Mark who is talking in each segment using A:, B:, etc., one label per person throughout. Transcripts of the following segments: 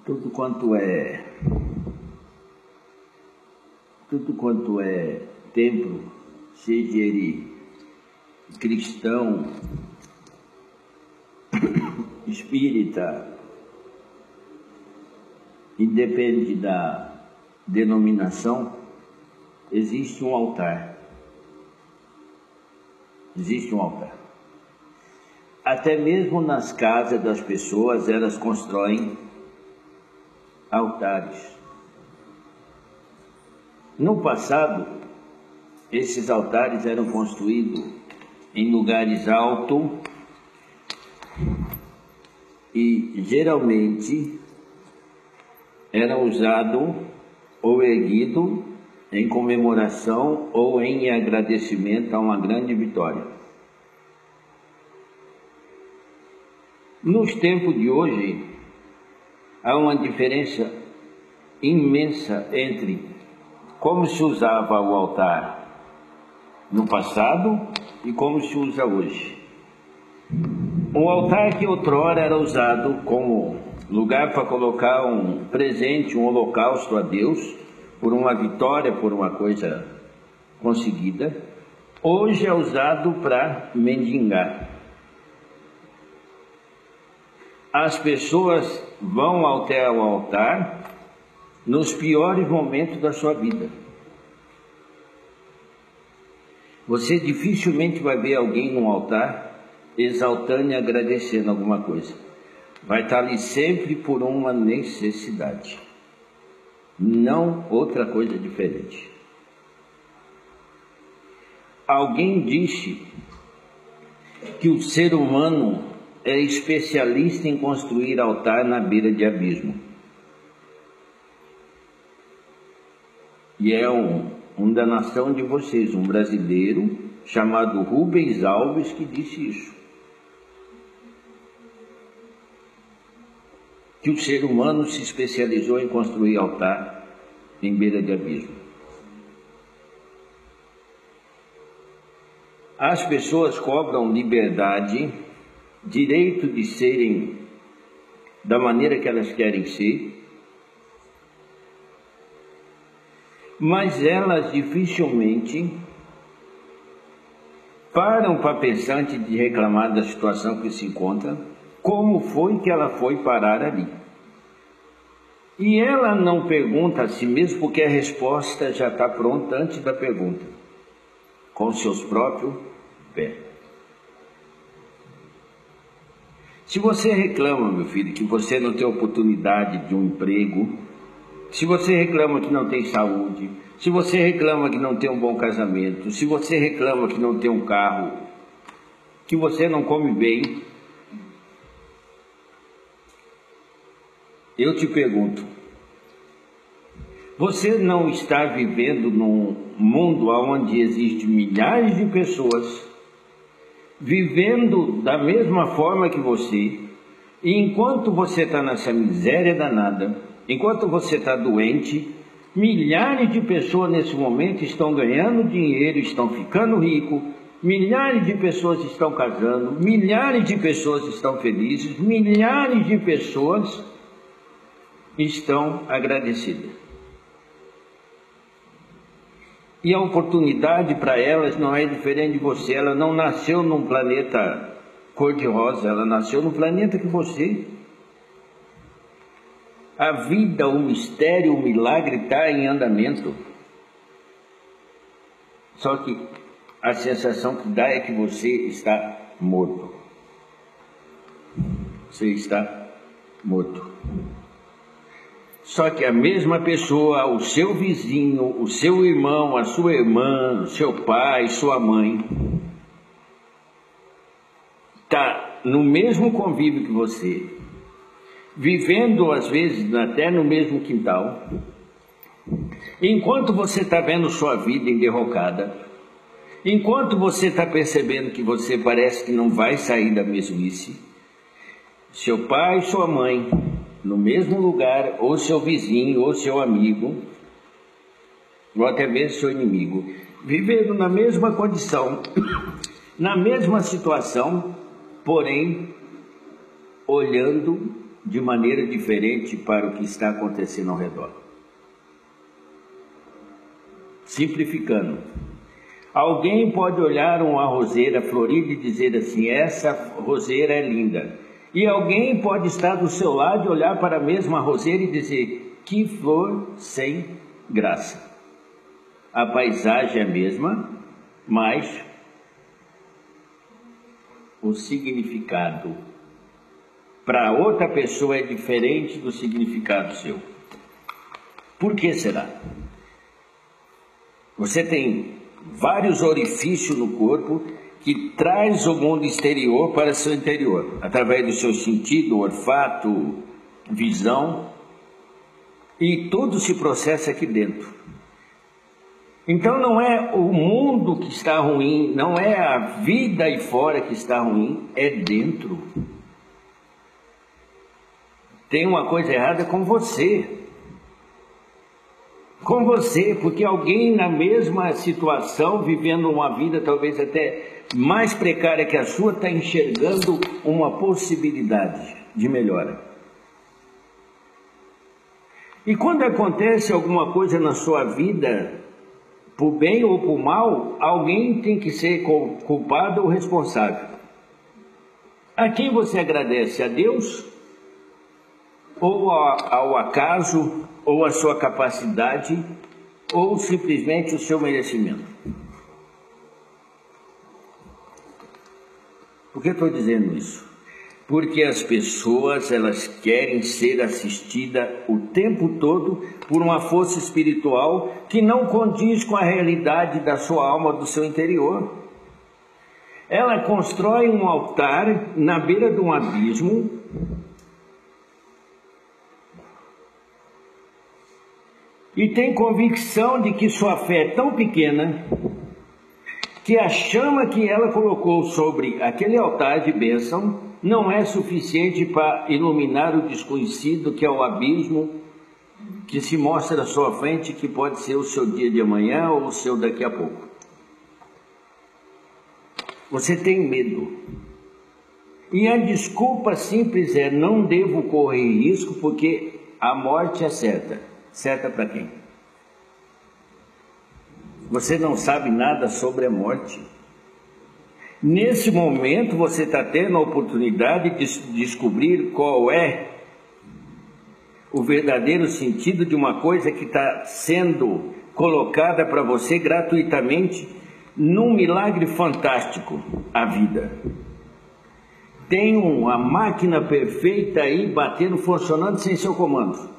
A: Tudo quanto é templo, seja ele cristão, espírita, independe da denominação, existe um altar. Existe um altar. Até mesmo nas casas das pessoas, elas constroem altares. No passado, esses altares eram construídos em lugares altos e geralmente era usado ou erguido em comemoração ou em agradecimento a uma grande vitória. Nos tempos de hoje, há uma diferença imensa entre como se usava o altar no passado e como se usa hoje. O altar que outrora era usado como lugar para colocar um presente, um holocausto a Deus, por uma vitória, por uma coisa conseguida, hoje é usado para mendigar. As pessoas vão até o altar nos piores momentos da sua vida. Você dificilmente vai ver alguém no altar exaltando e agradecendo alguma coisa. Vai estar ali sempre por uma necessidade, não outra coisa diferente. Alguém disse que o ser humano é especialista em construir altar na beira de abismo. E é um da nação de vocês, um brasileiro chamado Rubens Alves, que disse isso. Que o ser humano se especializou em construir altar em beira de abismo. As pessoas cobram liberdade, direito de serem da maneira que elas querem ser, mas elas dificilmente param para pensar antes de reclamar da situação que se encontra, como foi que ela foi parar ali. E ela não pergunta a si mesma porque a resposta já está pronta antes da pergunta, com seus próprios pés. Se você reclama, meu filho, que você não tem oportunidade de um emprego, se você reclama que não tem saúde, se você reclama que não tem um bom casamento, se você reclama que não tem um carro, que você não come bem, eu te pergunto, você não está vivendo num mundo onde existem milhares de pessoas vivendo da mesma forma que você, e enquanto você está nessa miséria danada, enquanto você está doente, milhares de pessoas nesse momento estão ganhando dinheiro, estão ficando ricos, milhares de pessoas estão casando, milhares de pessoas estão felizes, milhares de pessoas estão agradecidas. E a oportunidade para elas não é diferente de você. Ela não nasceu num planeta cor-de-rosa, ela nasceu no planeta que você. A vida, o mistério, o milagre está em andamento. Só que a sensação que dá é que você está morto. Você está morto. Só que a mesma pessoa, o seu vizinho, o seu irmão, a sua irmã, o seu pai, sua mãe, está no mesmo convívio que você, vivendo às vezes até no mesmo quintal, enquanto você está vendo sua vida enderrocada, enquanto você está percebendo que você parece que não vai sair da mesmice, seu pai e sua mãe, no mesmo lugar, ou seu vizinho, ou seu amigo, ou até mesmo seu inimigo, vivendo na mesma condição, na mesma situação, porém, olhando de maneira diferente para o que está acontecendo ao redor. Simplificando, alguém pode olhar uma roseira florida e dizer assim: essa roseira é linda. E alguém pode estar do seu lado e olhar para a mesma roseira e dizer: que flor sem graça. A paisagem é a mesma, mas o significado para outra pessoa é diferente do significado seu. Por que será? Você tem vários orifícios no corpo que traz o mundo exterior para seu interior, através do seu sentido, olfato, visão, e tudo se processa aqui dentro. Então não é o mundo que está ruim, não é a vida aí fora que está ruim, é dentro. Tem uma coisa errada com você. Com você, porque alguém na mesma situação, vivendo uma vida talvez até mais precária que a sua, está enxergando uma possibilidade de melhora. E quando acontece alguma coisa na sua vida, por bem ou por mal, alguém tem que ser culpado ou responsável. A quem você agradece? A Deus? Ou ao acaso? Ou a sua capacidade? Ou simplesmente o seu merecimento? Por que estou dizendo isso? Porque as pessoas, elas querem ser assistidas o tempo todo por uma força espiritual que não condiz com a realidade da sua alma, do seu interior. Ela constrói um altar na beira de um abismo e tem convicção de que sua fé é tão pequena que a chama que ela colocou sobre aquele altar de bênção não é suficiente para iluminar o desconhecido, que é o abismo que se mostra à sua frente, que pode ser o seu dia de amanhã ou o seu daqui a pouco. Você tem medo. E a desculpa simples é: não devo correr risco porque a morte é certa. Certa para quem? Você não sabe nada sobre a morte. Nesse momento você está tendo a oportunidade de descobrir qual é o verdadeiro sentido de uma coisa que está sendo colocada para você gratuitamente num milagre fantástico, a vida. Tem uma máquina perfeita aí batendo, funcionando sem seu comando.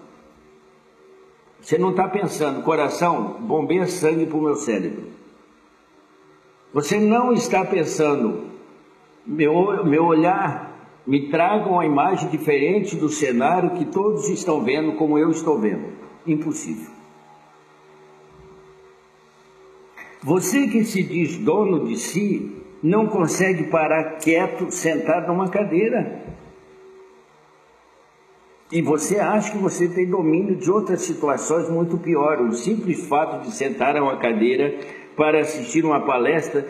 A: Você não está pensando: coração, bombeia sangue para o meu cérebro. Você não está pensando: meu olhar me traga uma imagem diferente do cenário que todos estão vendo como eu estou vendo. Impossível. Você que se diz dono de si, não consegue parar quieto, sentado numa cadeira. E você acha que você tem domínio de outras situações muito piores. O simples fato de sentar a uma cadeira para assistir uma palestra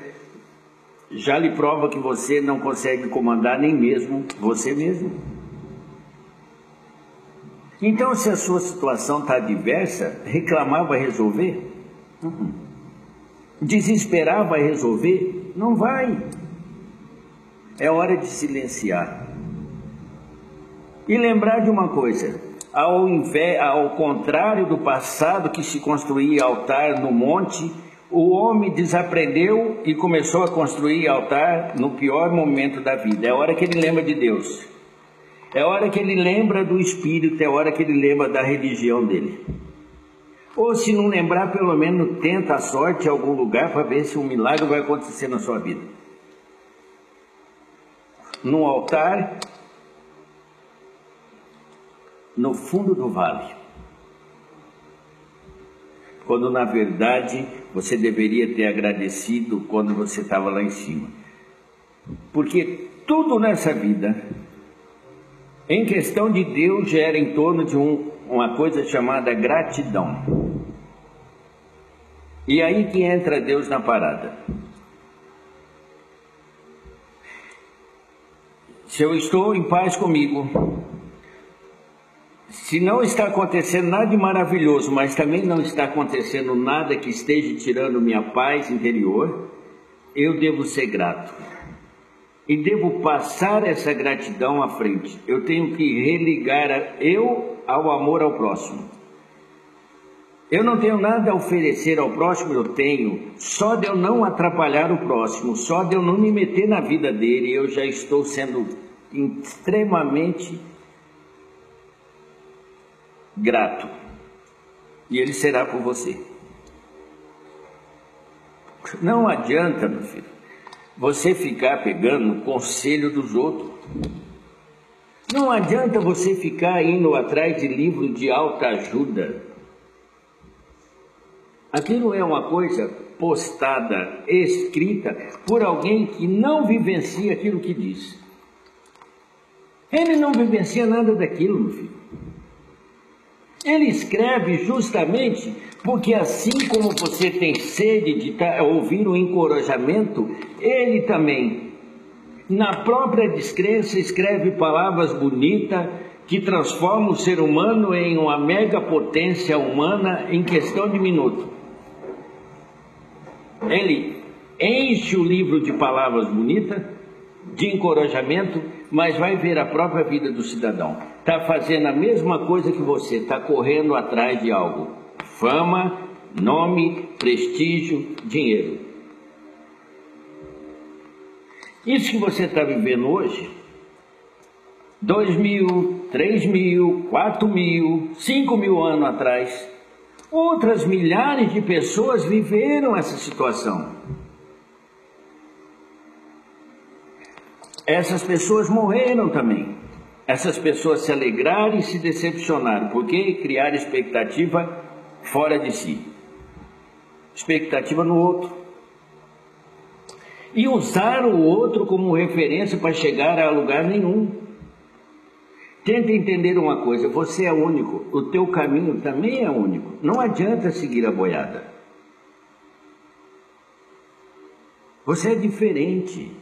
A: já lhe prova que você não consegue comandar nem mesmo você mesmo. Então, se a sua situação está adversa, reclamar vai resolver? Desesperar vai resolver? Não vai. É hora de silenciar. E lembrar de uma coisa: ao contrário do passado que se construía altar no monte, o homem desaprendeu e começou a construir altar no pior momento da vida. É a hora que ele lembra de Deus. É a hora que ele lembra do Espírito, é a hora que ele lembra da religião dele. Ou se não lembrar, pelo menos tenta a sorte em algum lugar para ver se um milagre vai acontecer na sua vida. No altar, no fundo do vale, quando na verdade você deveria ter agradecido quando você estava lá em cima. Porque tudo nessa vida, em questão de Deus, gera em torno de uma coisa chamada gratidão. E aí que entra Deus na parada. Se eu estou em paz comigo, Se não está acontecendo nada de maravilhoso, mas também não está acontecendo nada que esteja tirando minha paz interior, eu devo ser grato. E devo passar essa gratidão à frente. Eu tenho que religar eu ao amor ao próximo. Eu não tenho nada a oferecer ao próximo, eu tenho. Só de eu não atrapalhar o próximo, só de eu não me meter na vida dele, eu já estou sendo extremamente grato. E ele será por você. Não adianta, meu filho, você ficar pegando o conselho dos outros. Não adianta você ficar indo atrás de livro de autoajuda. Aquilo é uma coisa postada, escrita por alguém que não vivencia aquilo que diz. Ele não vivencia nada daquilo, meu filho. Ele escreve justamente porque assim como você tem sede de ouvir o encorajamento, ele também, na própria descrença, escreve palavras bonitas que transformam o ser humano em uma mega potência humana em questão de minuto. Ele enche o livro de palavras bonitas, de encorajamento, mas vai ver a própria vida do cidadão. Está fazendo a mesma coisa que você, está correndo atrás de algo. Fama, nome, prestígio, dinheiro. Isso que você está vivendo hoje, 2.000, 3.000, 4.000, 5.000 anos atrás, outras milhares de pessoas viveram essa situação. Essas pessoas morreram também. Essas pessoas se alegraram e se decepcionaram, porque criaram expectativa fora de si. Expectativa no outro. E usaram o outro como referência para chegar a lugar nenhum. Tenta entender uma coisa, você é único, o teu caminho também é único. Não adianta seguir a boiada. Você é diferente.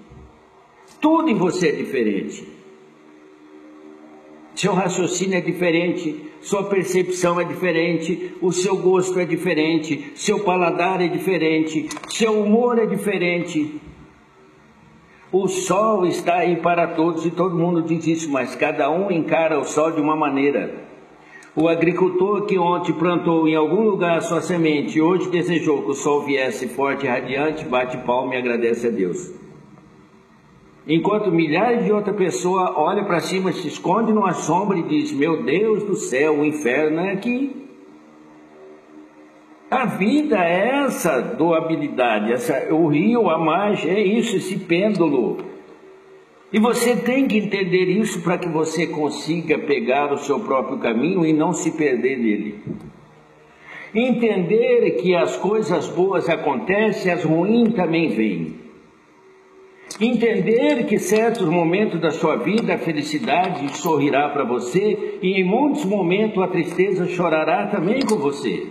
A: Tudo em você é diferente. Seu raciocínio é diferente, sua percepção é diferente, o seu gosto é diferente, seu paladar é diferente, seu humor é diferente. O sol está aí para todos e todo mundo diz isso, mas cada um encara o sol de uma maneira. O agricultor que ontem plantou em algum lugar a sua semente e hoje desejou que o sol viesse forte e radiante, bate palma e agradece a Deus. Enquanto milhares de outras pessoas olham para cima, se escondem numa sombra e dizem: meu Deus do céu, o inferno é aqui. A vida é essa doabilidade, o rio, a margem, é isso, esse pêndulo. E você tem que entender isso para que você consiga pegar o seu próprio caminho e não se perder nele. Entender que as coisas boas acontecem, as ruins também vêm. Entender que em certos momentos da sua vida a felicidade sorrirá para você e em muitos momentos a tristeza chorará também com você.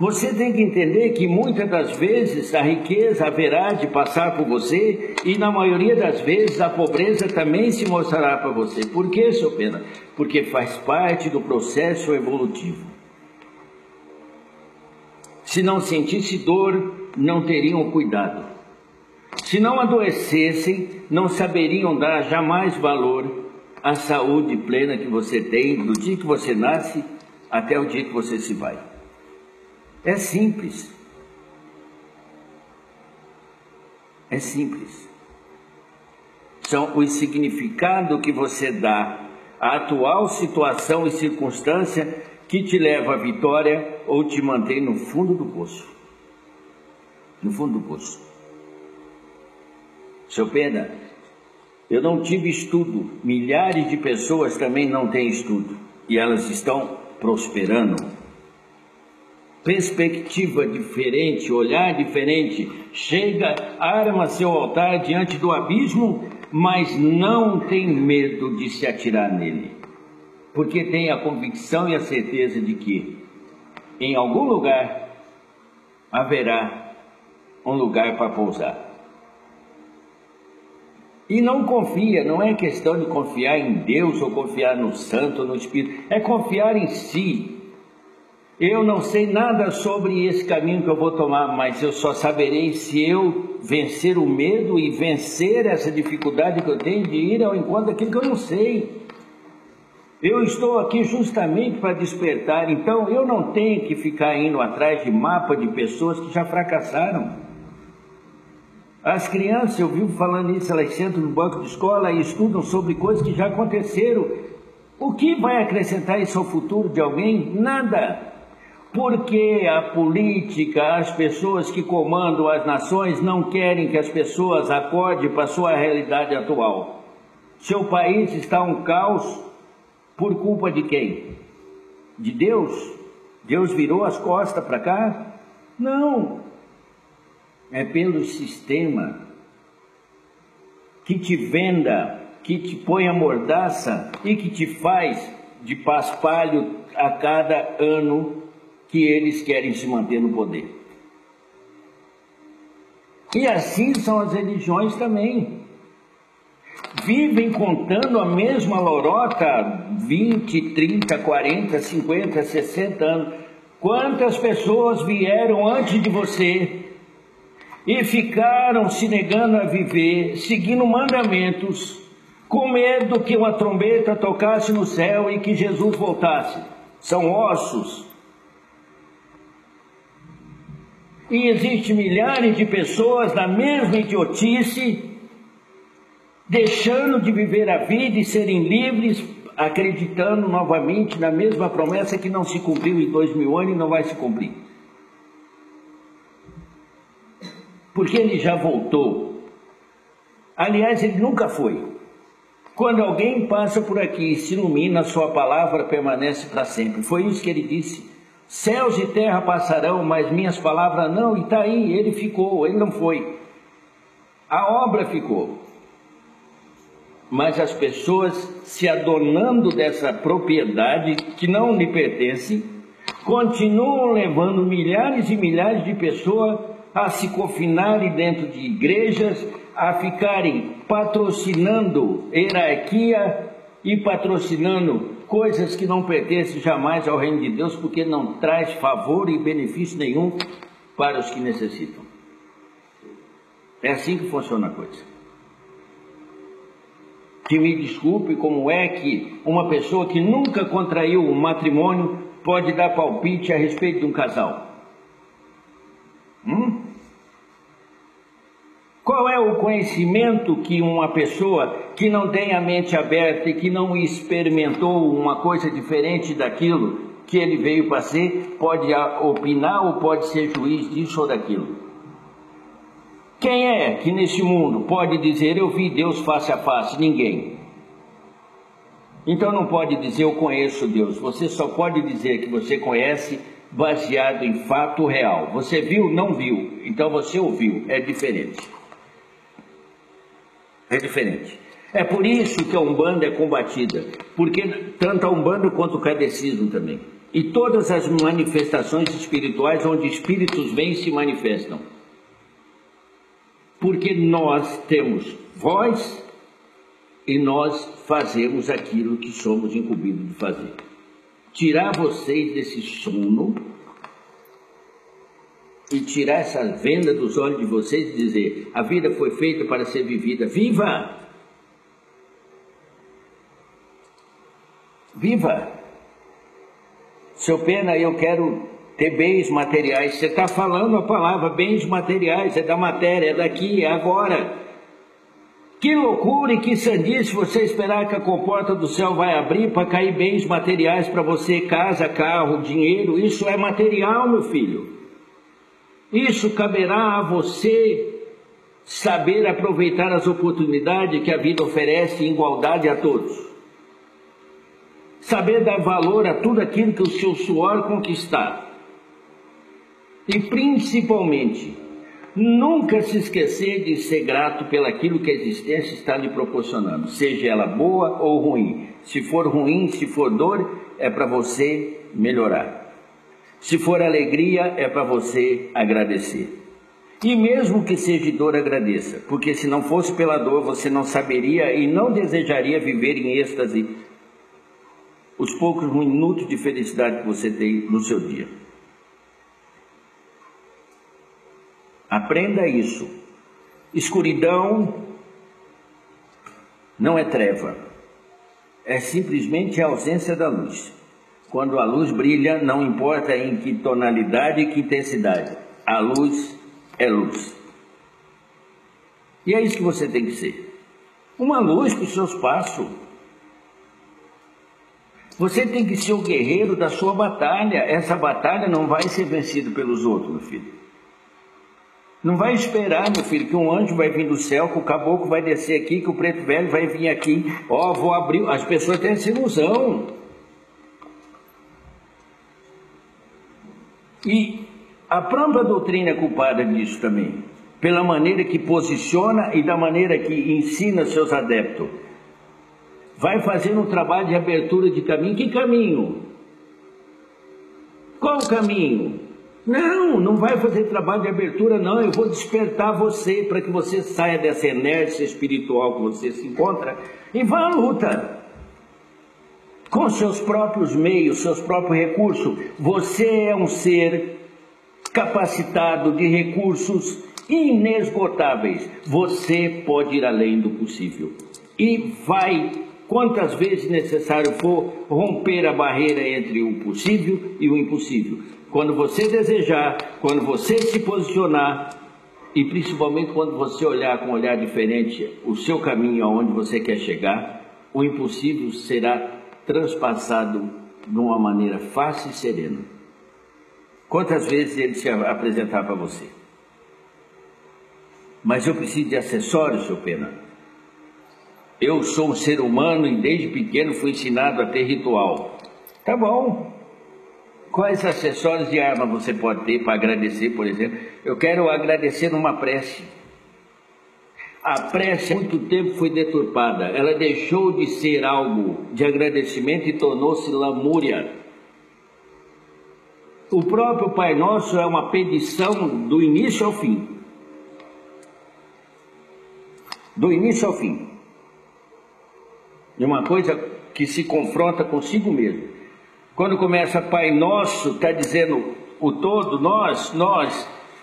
A: Você tem que entender que muitas das vezes a riqueza haverá de passar por você e na maioria das vezes a pobreza também se mostrará para você. Por que, seu Pena? Porque faz parte do processo evolutivo. Se não sentisse dor, não teriam cuidado. Se não adoecessem, não saberiam dar jamais valor à saúde plena que você tem do dia que você nasce até o dia que você se vai. É simples. É simples. São os significados que você dá à atual situação e circunstância que te leva à vitória ou te mantém no fundo do poço. No fundo do poço. Seu Pena, eu não tive estudo, milhares de pessoas também não têm estudo e elas estão prosperando. Perspectiva diferente, olhar diferente, chega, arma seu altar diante do abismo, mas não tem medo de se atirar nele, porque tem a convicção e a certeza de que em algum lugar haverá um lugar para pousar. E não confia, não é questão de confiar em Deus ou confiar no Santo ou no Espírito, é confiar em si. Eu não sei nada sobre esse caminho que eu vou tomar, mas eu só saberei se eu vencer o medo e vencer essa dificuldade que eu tenho de ir ao encontro daquilo que eu não sei. Eu estou aqui justamente para despertar, então eu não tenho que ficar indo atrás de mapa de pessoas que já fracassaram. As crianças, eu vivo falando isso, elas sentam no banco de escola e estudam sobre coisas que já aconteceram. O que vai acrescentar isso ao futuro de alguém? Nada. Porque a política, as pessoas que comandam as nações não querem que as pessoas acordem para a sua realidade atual. Seu país está um caos por culpa de quem? De Deus? Deus virou as costas para cá? Não. É pelo sistema que te venda, que te põe a mordaça e que te faz de paspalho a cada ano que eles querem se manter no poder. E assim são as religiões também. Vivem contando a mesma lorota 20, 30, 40, 50, 60 anos. Quantas pessoas vieram antes de você e ficaram se negando a viver, seguindo mandamentos, com medo que uma trombeta tocasse no céu e que Jesus voltasse? São ossos. E existem milhares de pessoas na mesma idiotice, deixando de viver a vida e serem livres, acreditando novamente na mesma promessa que não se cumpriu em 2000 anos e não vai se cumprir. Porque ele já voltou. Aliás, ele nunca foi. Quando alguém passa por aqui e se ilumina, a sua palavra permanece para sempre. Foi isso que ele disse. Céus e terra passarão, mas minhas palavras não. E está aí, ele ficou, ele não foi. A obra ficou. Mas as pessoas se adonando dessa propriedade que não lhe pertence, continuam levando milhares e milhares de pessoas a se confinarem dentro de igrejas, a ficarem patrocinando hierarquia e patrocinando coisas que não pertencem jamais ao reino de Deus, porque não traz favor e benefício nenhum para os que necessitam. É assim que funciona a coisa. Que me desculpe, como é que uma pessoa que nunca contraiu um matrimônio pode dar palpite a respeito de um casal? Qual é o conhecimento que uma pessoa que não tem a mente aberta e que não experimentou uma coisa diferente daquilo que ele veio para ser, pode opinar ou pode ser juiz disso ou daquilo? Quem é que nesse mundo pode dizer eu vi Deus face a face? Ninguém. Então não pode dizer eu conheço Deus. Você só pode dizer que você conhece baseado em fato real. Você viu? Não viu. Então você ouviu. É diferente. É diferente. É por isso que a Umbanda é combatida. Porque tanto a Umbanda quanto o Kardecismo também. E todas as manifestações espirituais onde espíritos vêm e se manifestam. Porque nós temos voz e nós fazemos aquilo que somos incumbidos de fazer. Tirar vocês desse sono e tirar essa venda dos olhos de vocês e dizer: a vida foi feita para ser vivida. Viva! Viva! Seu Pena, eu quero ter bens materiais. Você está falando a palavra bens materiais, é da matéria, é daqui, é agora. Que loucura e que sandice você esperar que a comporta do céu vai abrir para cair bens materiais para você, casa, carro, dinheiro. Isso é material, meu filho. Isso caberá a você saber aproveitar as oportunidades que a vida oferece em igualdade a todos. Saber dar valor a tudo aquilo que o seu suor conquistar. E principalmente, nunca se esquecer de ser grato pelaquilo que a existência está lhe proporcionando, seja ela boa ou ruim. Se for ruim, se for dor, é para você melhorar. Se for alegria, é para você agradecer. E mesmo que seja dor, agradeça, porque se não fosse pela dor, você não saberia e não desejaria viver em êxtase os poucos minutos de felicidade que você tem no seu dia. Aprenda isso. Escuridão não é treva, é simplesmente a ausência da luz. Quando a luz brilha, não importa em que tonalidade e que intensidade, a luz é luz. E é isso que você tem que ser. Uma luz para os seus passos. Você tem que ser o guerreiro da sua batalha. Essa batalha não vai ser vencida pelos outros, meu filho. Não vai esperar, meu filho, que um anjo vai vir do céu, que o caboclo vai descer aqui, que o preto velho vai vir aqui. Ó, vou abrir. As pessoas têm essa ilusão. E a própria doutrina é culpada disso também, pela maneira que posiciona e da maneira que ensina seus adeptos. Vai fazendo um trabalho de abertura de caminho. Que caminho? Qual o caminho? Não vai fazer trabalho de abertura, não. Eu vou despertar você para que você saia dessa inércia espiritual que você se encontra e vá à luta. Com seus próprios meios, seus próprios recursos. Você é um ser capacitado de recursos inesgotáveis. Você pode ir além do possível. E vai, quantas vezes necessário for, romper a barreira entre o possível e o impossível. Quando você desejar, quando você se posicionar, e principalmente quando você olhar com um olhar diferente o seu caminho aonde você quer chegar, o impossível será transpassado de uma maneira fácil e serena. Quantas vezes ele se apresentar para você? Mas eu preciso de acessórios, seu Pena. Eu sou um ser humano e desde pequeno fui ensinado a ter ritual. Tá bom. Quais acessórios de arma você pode ter para agradecer, por exemplo? Eu quero agradecer numa prece. A prece há muito tempo foi deturpada. Ela deixou de ser algo de agradecimento e tornou-se lamúria. O próprio Pai Nosso é uma petição do início ao fim. Do início ao fim. E uma coisa que se confronta consigo mesmo. Quando começa Pai Nosso, está dizendo o todo, nós,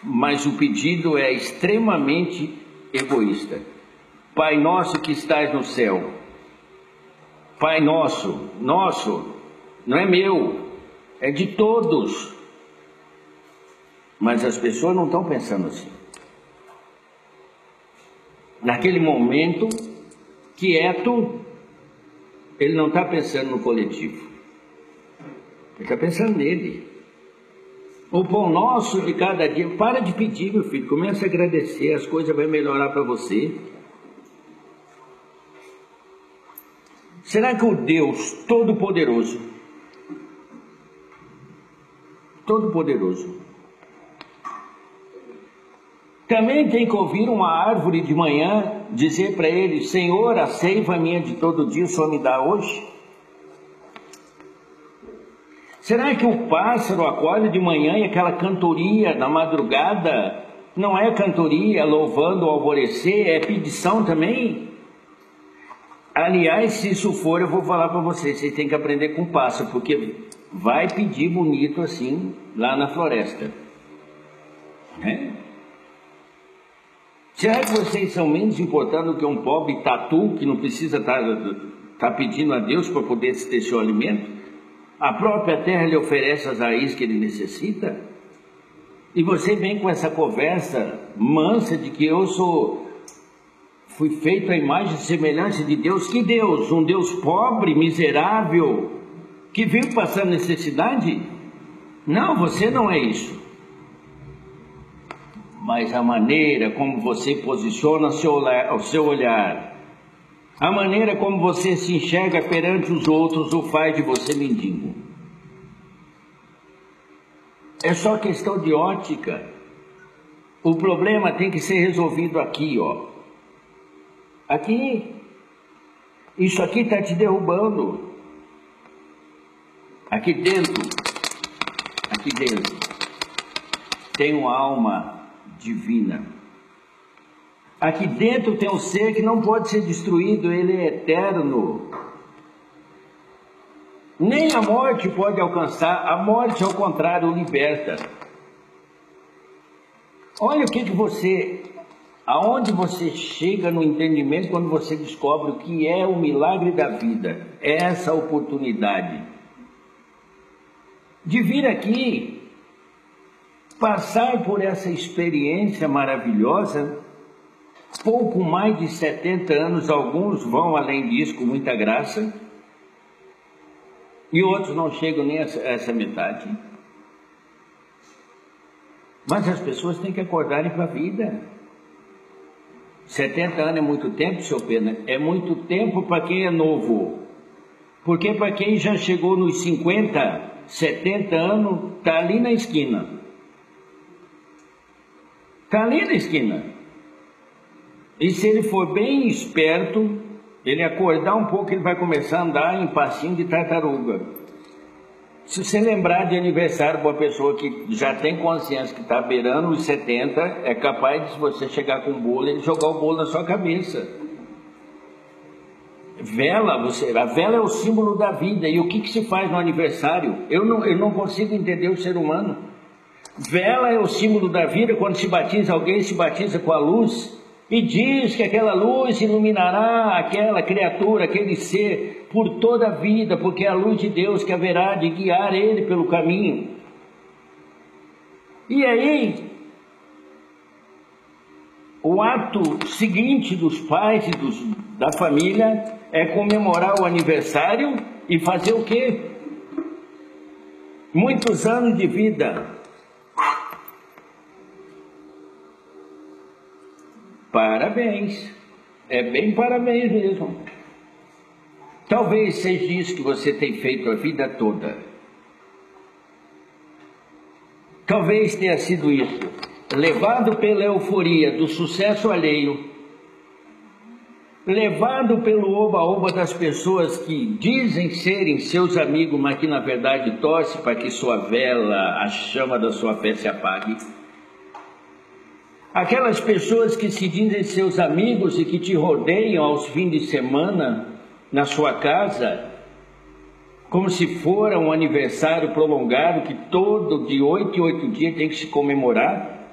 A: mas o pedido é extremamente egoísta. Pai Nosso que estás no céu. Pai Nosso, nosso, não é meu, é de todos. Mas as pessoas não estão pensando assim. Naquele momento, quieto, ele não está pensando no coletivo. Ele está pensando nele. O pão nosso de cada dia. Para de pedir, meu filho. Comece a agradecer. As coisas vão melhorar para você. Será que o Deus Todo-Poderoso, também tem que ouvir uma árvore de manhã dizer para ele: Senhor, a seiva minha de todo dia o Senhor me dá hoje? Será que o pássaro acorda de manhã e aquela cantoria na madrugada não é cantoria louvando o alvorecer, é pedição também? Aliás, se isso for, eu vou falar para vocês têm que aprender com o pássaro, porque vai pedir bonito assim lá na floresta. Né? Será que vocês são menos importantes do que um pobre tatu que não precisa estar pedindo a Deus para poder ter seu alimento? A própria terra lhe oferece as raízes que ele necessita? E você vem com essa conversa mansa de que fui feito à imagem e semelhança de Deus. Que Deus? Um Deus pobre, miserável, que vive passando necessidade? Não, você não é isso. Mas a maneira como você posiciona o seu olhar, a maneira como você se enxerga perante os outros, o faz de você mendigo. É só questão de ótica. O problema tem que ser resolvido aqui, ó. Aqui. Isso aqui está te derrubando. Aqui dentro tem uma alma divina. Aqui dentro tem um ser que não pode ser destruído, ele é eterno. Nem a morte pode alcançar, a morte, ao contrário, o liberta. Olha o que você, aonde você chega no entendimento quando você descobre o que é o milagre da vida, é essa oportunidade de vir aqui, passar por essa experiência maravilhosa, pouco mais de 70 anos, alguns vão além disso com muita graça, e outros não chegam nem a essa metade. Mas as pessoas têm que acordarem para a vida. 70 anos é muito tempo, seu Pena? É muito tempo para quem é novo. Porque para quem já chegou nos 50, 70 anos, está ali na esquina. Está ali na esquina. E se ele for bem esperto, ele acordar um pouco, ele vai começar a andar em passinho de tartaruga. Se você lembrar de aniversário para uma pessoa que já tem consciência que está beirando os 70, é capaz de você chegar com um bolo e jogar o bolo na sua cabeça. Vela, a vela é o símbolo da vida. E o que se faz no aniversário? Eu não consigo entender o ser humano. Vela é o símbolo da vida. Quando se batiza alguém, se batiza com a luz. E diz que aquela luz iluminará aquela criatura, aquele ser, por toda a vida, porque é a luz de Deus que haverá de guiar ele pelo caminho. E aí, o ato seguinte dos pais e da família é comemorar o aniversário e fazer o quê? Muitos anos de vida. Parabéns, é bem parabéns mesmo. Talvez seja isso que você tem feito a vida toda. Talvez tenha sido isso, levado pela euforia do sucesso alheio, levado pelo oba-oba das pessoas que dizem serem seus amigos, mas que na verdade torcem para que sua vela, a chama da sua fé se apague. Aquelas pessoas que se dizem seus amigos e que te rodeiam aos fins de semana na sua casa, como se for um aniversário prolongado que todo de 8 em 8 dias tem que se comemorar.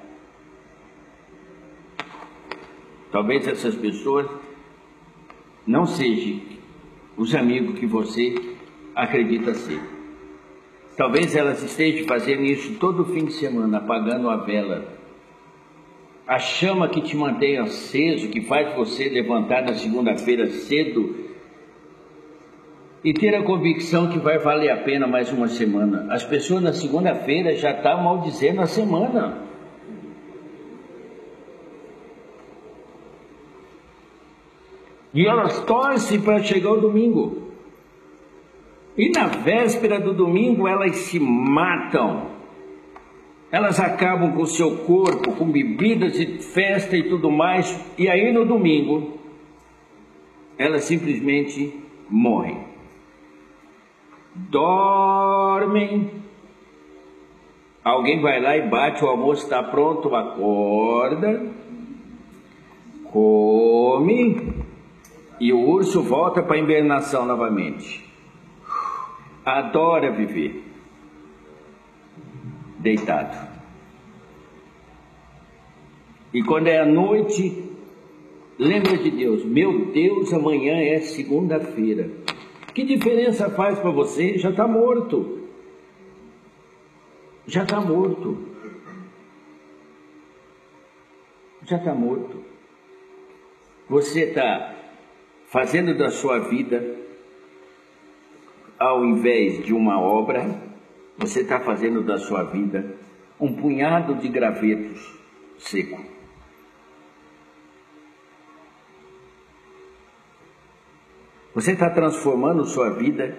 A: Talvez essas pessoas não sejam os amigos que você acredita ser. Talvez elas estejam fazendo isso todo fim de semana, apagando a vela. A chama que te mantém aceso, que faz você levantar na segunda-feira cedo e ter a convicção que vai valer a pena mais uma semana. As pessoas na segunda-feira já estão maldizendo a semana. E elas torcem para chegar o domingo. E na véspera do domingo elas se matam. Elas acabam com o seu corpo, com bebidas e festa e tudo mais. E aí no domingo, elas simplesmente morrem. Dormem. Alguém vai lá e bate, o almoço está pronto, acorda, come, e o urso volta para a hibernação novamente. Adora viver deitado. E quando é a noite, lembra de Deus. Meu Deus, amanhã é segunda-feira. Que diferença faz para você? Já está morto. Já está morto. Já está morto. Você está fazendo da sua vida, ao invés de uma obra, você está fazendo da sua vida um punhado de gravetos seco. Você está transformando sua vida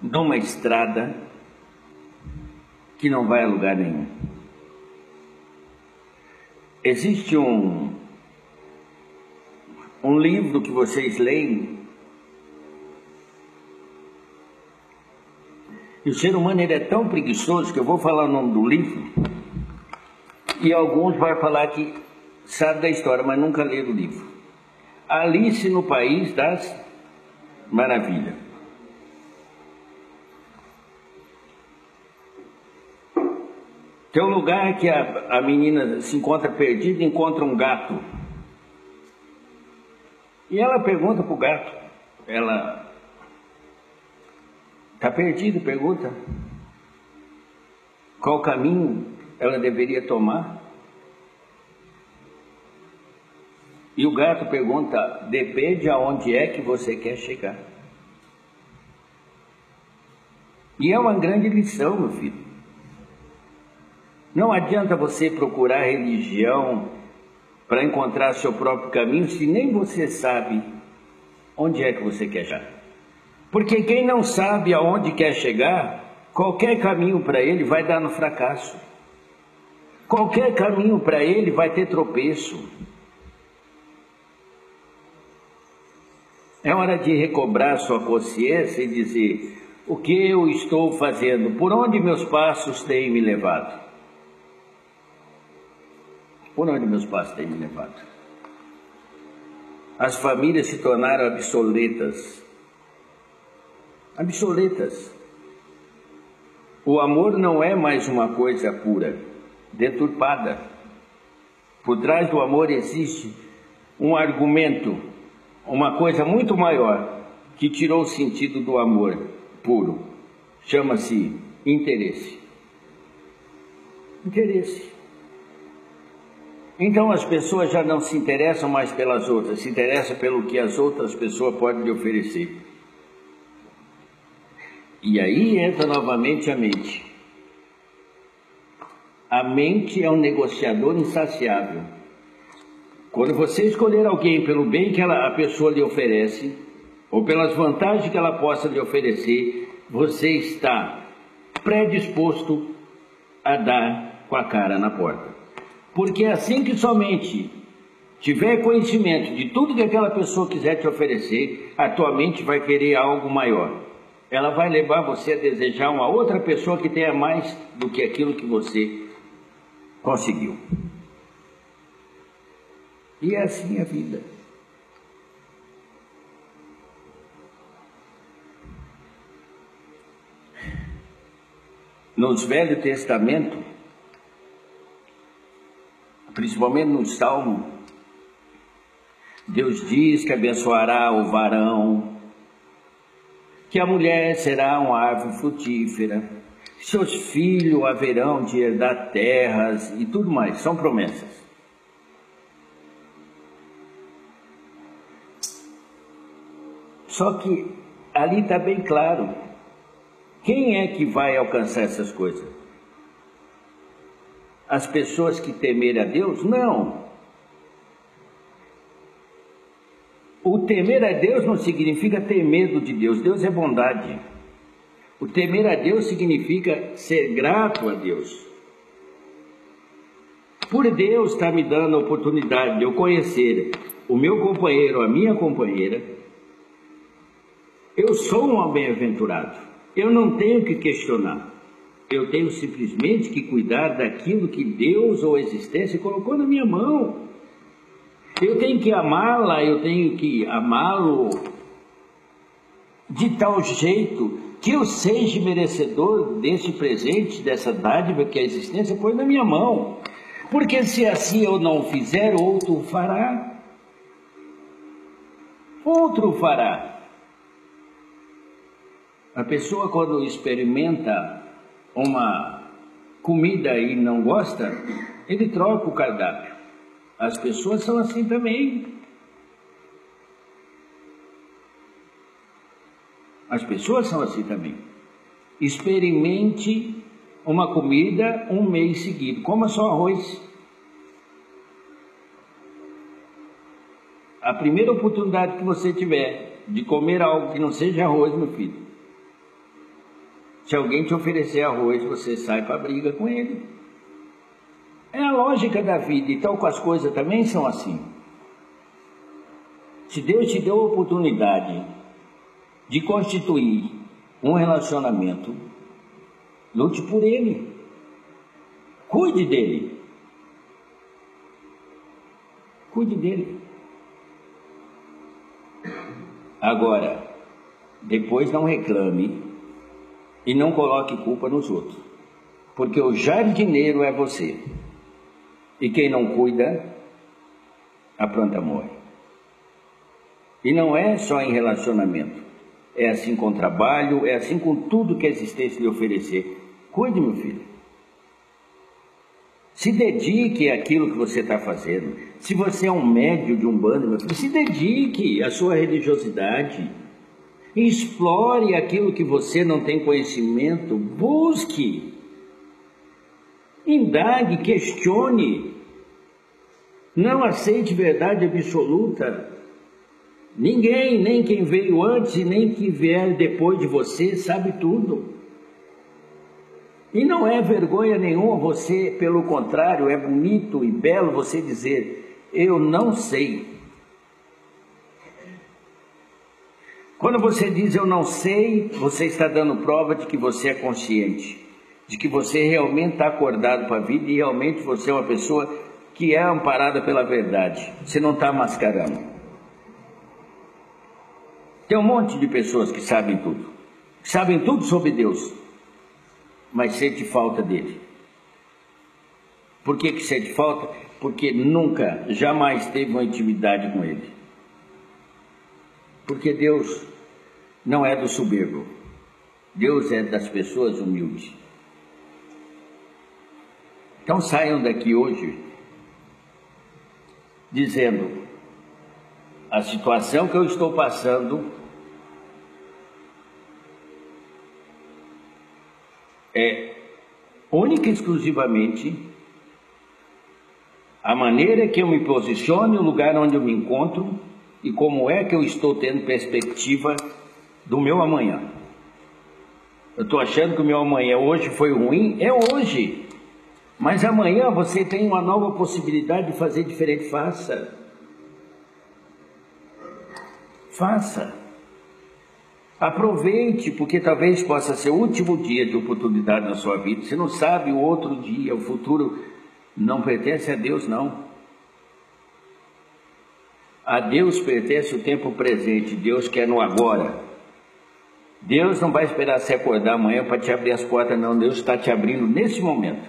A: numa estrada que não vai a lugar nenhum. Existe um livro que vocês leem, e o ser humano ele é tão preguiçoso que eu vou falar o nome do livro E alguns vão falar que sabe da história, mas nunca leram o livro. Alice no País das Maravilhas. Tem um lugar que a menina se encontra perdida e encontra um gato. E ela pergunta para o gato, ela está perdida, pergunta qual caminho ela deveria tomar. E o gato pergunta, depende aonde é que você quer chegar. E é uma grande lição, meu filho. Não adianta você procurar religião para encontrar seu próprio caminho se nem você sabe onde é que você quer chegar. Porque quem não sabe aonde quer chegar, qualquer caminho para ele vai dar no fracasso. Qualquer caminho para ele vai ter tropeço. É hora de recobrar sua consciência e dizer, o que eu estou fazendo? Por onde meus passos têm me levado? Por onde meus passos têm me levado? As famílias se tornaram obsoletas. Obsoletas. O amor não é mais uma coisa pura, deturpada. Por trás do amor existe um argumento, uma coisa muito maior que tirou o sentido do amor puro. Chama-se interesse. Interesse. Então as pessoas já não se interessam mais pelas outras, se interessam pelo que as outras pessoas podem lhe oferecer. E aí entra novamente a mente. A mente é um negociador insaciável. Quando você escolher alguém pelo bem que a pessoa lhe oferece, ou pelas vantagens que ela possa lhe oferecer, você está predisposto a dar com a cara na porta. Porque assim que somente tiver conhecimento de tudo que aquela pessoa quiser te oferecer, a tua mente vai querer algo maior. Ela vai levar você a desejar uma outra pessoa que tenha mais do que aquilo que você conseguiu. E é assim a vida. No Velho Testamento, principalmente no Salmo, Deus diz que abençoará o varão, que a mulher será uma árvore frutífera, seus filhos haverão de herdar terras e tudo mais, são promessas. Só que ali está bem claro, quem é que vai alcançar essas coisas? As pessoas que temerem a Deus? Não. O temer a Deus não significa ter medo de Deus. Deus é bondade. O temer a Deus significa ser grato a Deus. Por Deus estar me dando a oportunidade de eu conhecer o meu companheiro, a minha companheira, eu sou um bem-aventurado. Eu não tenho que questionar. Eu tenho simplesmente que cuidar daquilo que Deus ou a existência colocou na minha mão. Eu tenho que amá-la, eu tenho que amá-lo de tal jeito que eu seja merecedor desse presente, dessa dádiva que a existência põe na minha mão. Porque se assim eu não fizer, outro o fará. Outro o fará. A pessoa, quando experimenta uma comida e não gosta, ele troca o cardápio. As pessoas são assim também. As pessoas são assim também. Experimente uma comida um mês seguido. Coma só arroz. A primeira oportunidade que você tiver de comer algo que não seja arroz, meu filho, se alguém te oferecer arroz, você sai para a briga com ele. É a lógica da vida, então com as coisas também são assim. Se Deus te deu a oportunidade de constituir um relacionamento, lute por ele, cuide dele, Cuide dele. Agora, depois não reclame e não coloque culpa nos outros, porque o jardineiro é você. E quem não cuida, a planta morre. E não é só em relacionamento, é assim com trabalho, é assim com tudo que a existência lhe oferecer. Cuide, meu filho. Se dedique àquilo que você está fazendo. Se você é um médium de Umbanda, meu filho, se dedique à sua religiosidade. Explore aquilo que você não tem conhecimento. Busque. Indague, questione. Não aceite verdade absoluta. Ninguém, nem quem veio antes e nem quem vier depois de você, sabe tudo. E não é vergonha nenhuma você, pelo contrário, é bonito e belo você dizer, eu não sei. Quando você diz eu não sei, você está dando prova de que você é consciente, de que você realmente está acordado para a vida e realmente você é uma pessoa que é amparada pela verdade. Você não está mascarando. Tem um monte de pessoas que sabem tudo sobre Deus, mas sente falta dele. Por que sente falta? Porque nunca, jamais teve uma intimidade com ele. Porque Deus não é do soberbo. Deus é das pessoas humildes. Então saiam daqui hoje dizendo, a situação que eu estou passando é única e exclusivamente a maneira que eu me posiciono, o lugar onde eu me encontro e como é que eu estou tendo perspectiva do meu amanhã. Eu estou achando que o meu amanhã hoje foi ruim, é hoje, mas amanhã você tem uma nova possibilidade de fazer diferente. Faça. Aproveite, porque talvez possa ser o último dia de oportunidade na sua vida. Você não sabe o outro dia, o futuro não pertence a Deus, não. A Deus pertence o tempo presente, Deus quer no agora. Deus não vai esperar você acordar amanhã para te abrir as portas, não. Deus está te abrindo nesse momento.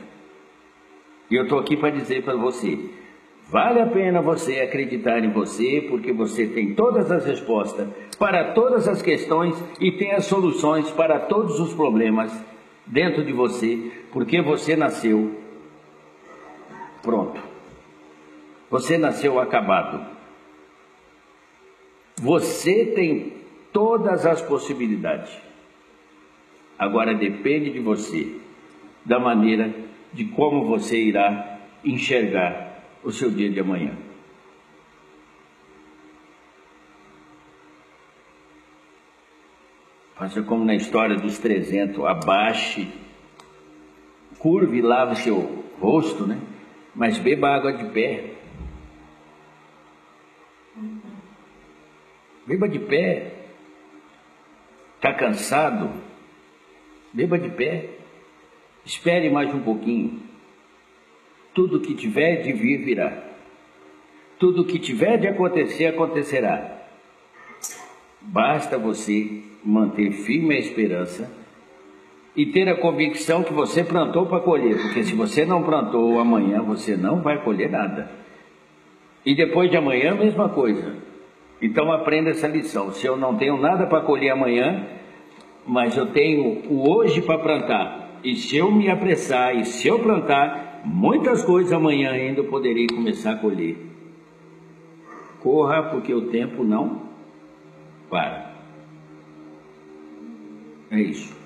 A: E eu estou aqui para dizer para você, vale a pena você acreditar em você, porque você tem todas as respostas para todas as questões e tem as soluções para todos os problemas dentro de você, porque você nasceu pronto. Você nasceu acabado. Você tem todas as possibilidades. Agora depende de você, da maneira de como você irá enxergar o seu dia de amanhã. Faça como na história dos 300, abaixe, curve e lave seu rosto, né? Mas beba água de pé. Beba de pé. Está cansado? Beba de pé. Espere mais um pouquinho. Tudo que tiver de vir, virá. Tudo que tiver de acontecer, acontecerá. Basta você manter firme a esperança e ter a convicção que você plantou para colher, porque se você não plantou amanhã, você não vai colher nada. E depois de amanhã, a mesma coisa. Então aprenda essa lição. Se eu não tenho nada para colher amanhã, mas eu tenho o hoje para plantar, e se eu me apressar, e se eu plantar, muitas coisas amanhã ainda eu poderei começar a colher. Corra, porque o tempo não para. É isso.